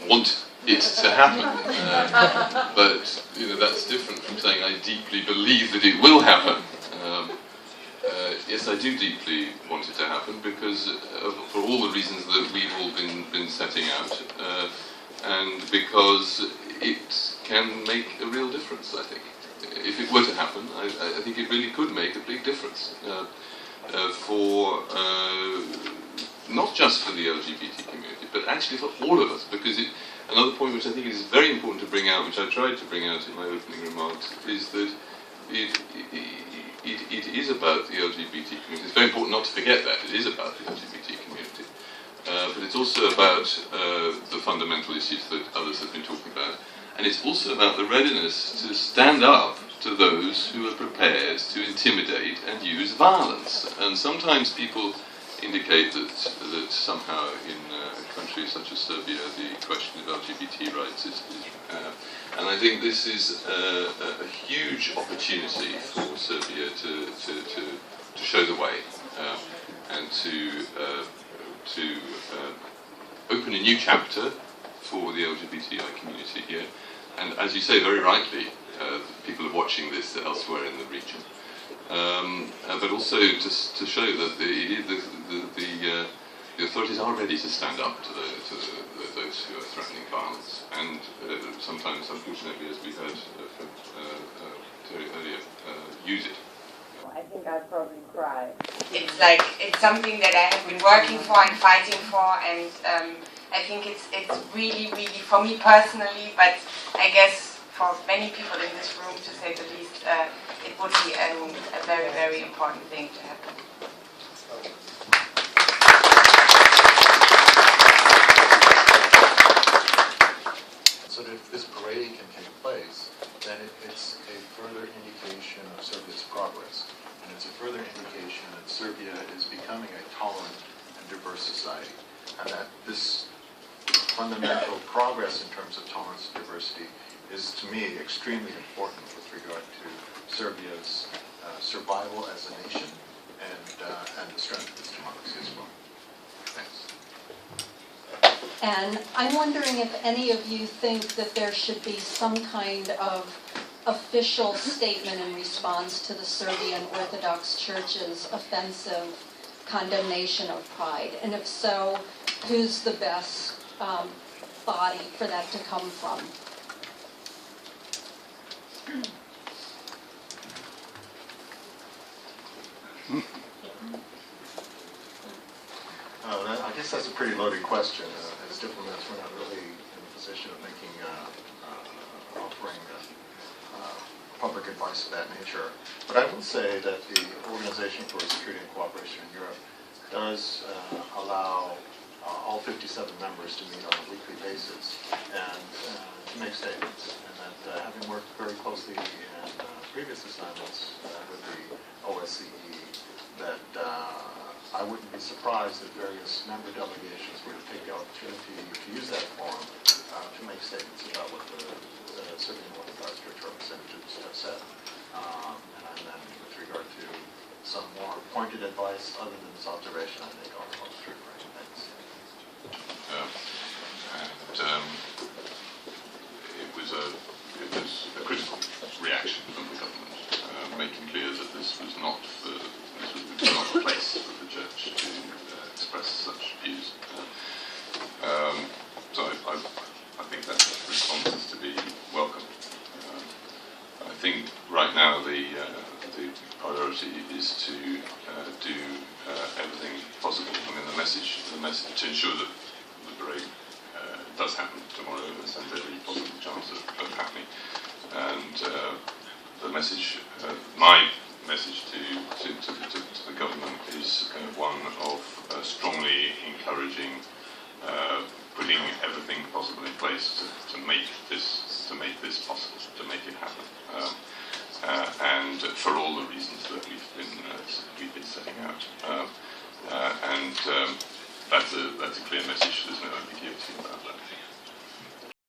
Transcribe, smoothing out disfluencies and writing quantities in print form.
want it to happen. But that's different from saying I deeply believe that it will happen. Yes, I do deeply want it to happen because for all the reasons that we've all been setting out, and because it can make a real difference, I think. If it were to happen, I think it really could make a big difference for not just for the LGBT community, but actually for all of us. Because another point which I think is very important to bring out, which I tried to bring out in my opening remarks, is that it is about the LGBT community. It's very important not to forget that. It is about the LGBT community. But it's also about the fundamental issues that others have been talking about. And it's also about the readiness to stand up to those who are prepared to intimidate and use violence. And sometimes people indicate that somehow in a country such as Serbia the question of LGBT rights is and I think this is a huge opportunity for Serbia to show the way and to open a new chapter for the LGBTI community here. And as you say very rightly, people are watching this elsewhere in the region. But also to show that the authorities are ready to stand up to those who are threatening violence. And sometimes, unfortunately, as we heard from Terry earlier, use it. I think I'd probably cry. It's something that I have been working for and fighting for, and I think it's really, really, for me personally, but I guess for many people in this room, to say the least, it would be a very, very important thing to happen. So that if this parade can take place, then it's a further indication of Serbia's progress. And it's a further indication that Serbia is becoming a tolerant and diverse society. And that this fundamental progress in terms of tolerance and diversity is, to me, extremely important with regard to Serbia's survival as a nation and the strength of its democracy as well. Thanks. And I'm wondering if any of you think that there should be some kind of official statement in response to the Serbian Orthodox Church's offensive condemnation of Pride. And if so, who's the best body for that to come from? I guess that's a pretty loaded question. As diplomats, we're not really in a position of making, offering public advice of that nature. But I will say that the Organization for Security and Cooperation in Europe does allow all 57 members to meet on a weekly basis and to make statements. And that having worked very closely in previous assignments with the OSCE, that I wouldn't be surprised if various member delegations were to take the opportunity to use that forum to make statements about what the Serbian Orthodox Church representatives have said. And then with regard to some more pointed advice other than this observation, I think I'll through. Thanks. It was a critical reaction from the government, making clear that this was not the place for the church to express such views. So I think that response is to be welcomed. I think right now the priority is to do everything possible. I mean, the message to ensure that the parade does happen tomorrow, there's every possible chance of happening. And the message, my message to the government is one of strongly encouraging putting everything possible in place to make this possible, to make it happen, and for all the reasons that we've been setting out, and that's a clear message. There's no ambiguity about that.